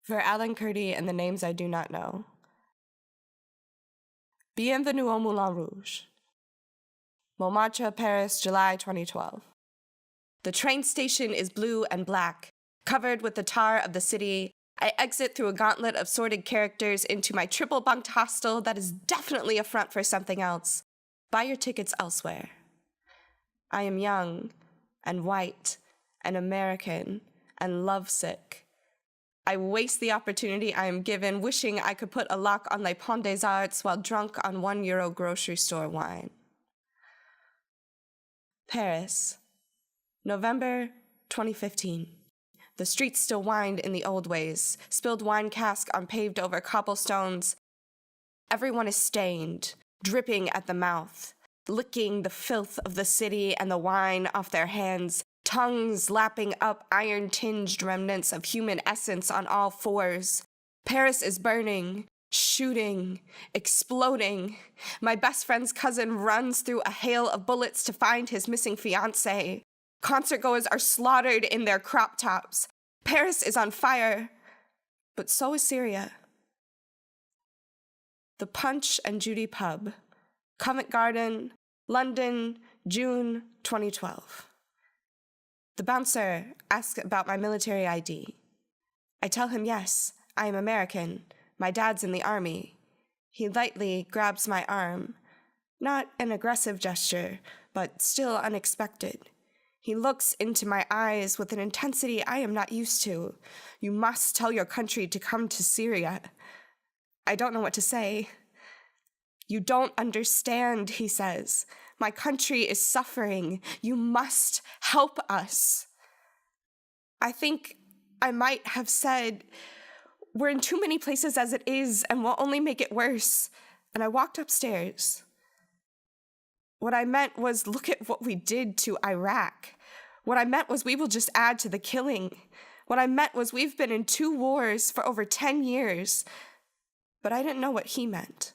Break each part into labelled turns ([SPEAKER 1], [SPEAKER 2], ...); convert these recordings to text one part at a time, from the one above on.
[SPEAKER 1] For Alan Kurdi and the names I do not know. Bienvenue au Moulin Rouge. Montmartre, Paris, July 2012. The train station is blue and black, covered with the tar of the city. I exit through a gauntlet of sordid characters into my triple-bunked hostel that is definitely a front for something else. Buy your tickets elsewhere. I am young and white and American and lovesick. I waste the opportunity I am given, wishing I could put a lock on Les Ponts des Arts while drunk on €1 grocery store wine. Paris, November 2015. The streets still wind in the old ways, spilled wine cask on paved over cobblestones. Everyone is stained, dripping at the mouth, licking the filth of the city and the wine off their hands, tongues lapping up iron-tinged remnants of human essence on all fours. Paris is burning, shooting, exploding. My best friend's cousin runs through a hail of bullets to find his missing fiancé. Concertgoers are slaughtered in their crop tops. Paris is on fire, but so is Syria. The Punch and Judy Pub, Covent Garden, London, June 2012. The bouncer asks about my military ID. I tell him yes, I am American. My dad's in the army. He lightly grabs my arm. Not an aggressive gesture, but still unexpected. He looks into my eyes with an intensity I am not used to. You must tell your country to come to Syria. I don't know what to say. You don't understand, he says. My country is suffering. You must help us. I think I might have said, we're in too many places as it is, and we'll only make it worse. And I walked upstairs. What I meant was, look at what we did to Iraq. What I meant was, we will just add to the killing. What I meant was, we've been in 2 wars for over 10 years. But I didn't know what he meant.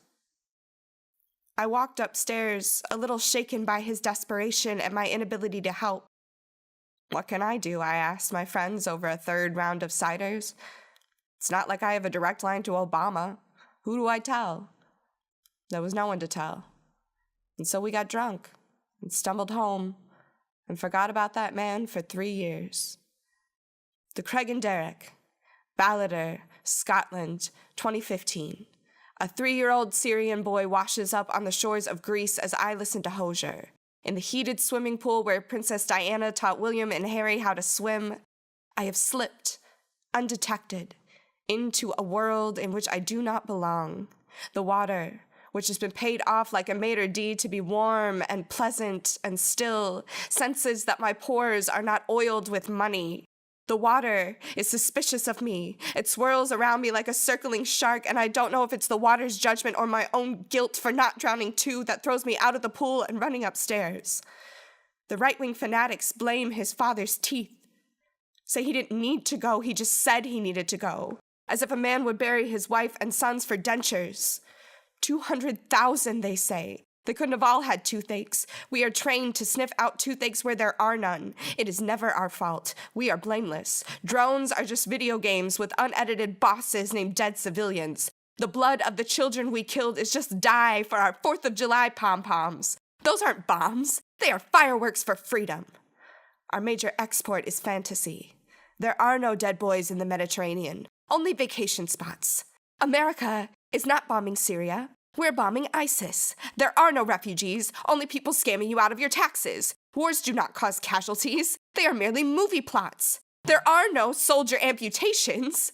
[SPEAKER 1] I walked upstairs, a little shaken by his desperation and my inability to help. What can I do? I asked my friends over a 3rd round of ciders. It's not like I have a direct line to Obama. Who do I tell? There was no one to tell. And so we got drunk and stumbled home and forgot about that man for 3 years. The Craig and Derrick, Ballater, Scotland, 2015. A 3-year-old Syrian boy washes up on the shores of Greece as I listen to Hosier. In the heated swimming pool where Princess Diana taught William and Harry how to swim, I have slipped, undetected, into a world in which I do not belong. The water, which has been paid off like a maitre d' to be warm and pleasant and still, senses that my pores are not oiled with money. The water is suspicious of me. It swirls around me like a circling shark, and I don't know if it's the water's judgment or my own guilt for not drowning too that throws me out of the pool and running upstairs. The right-wing fanatics blame his father's teeth. Say he didn't need to go, he just said he needed to go. As if a man would bury his wife and sons for dentures. 200,000, they say. They couldn't have all had toothaches. We are trained to sniff out toothaches where there are none. It is never our fault. We are blameless. Drones are just video games with unedited bosses named dead civilians. The blood of the children we killed is just dye for our 4th of July pom-poms. Those aren't bombs. They are fireworks for freedom. Our major export is fantasy. There are no dead boys in the Mediterranean, only vacation spots. America is not bombing Syria. We're bombing ISIS. There are no refugees, only people scamming you out of your taxes. Wars do not cause casualties. They are merely movie plots. There are no soldier amputations,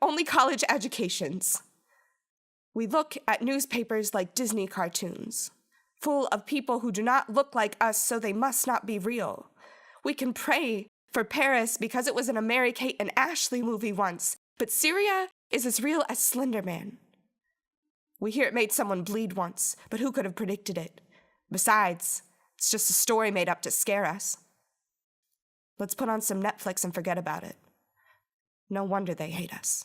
[SPEAKER 1] only college educations. We look at newspapers like Disney cartoons, full of people who do not look like us, so they must not be real. We can pray for Paris because it was in a Mary-Kate and Ashley movie once, but Syria is as real as Slender Man. We hear it made someone bleed once, but who could have predicted it? Besides, it's just a story made up to scare us. Let's put on some Netflix and forget about it. No wonder they hate us.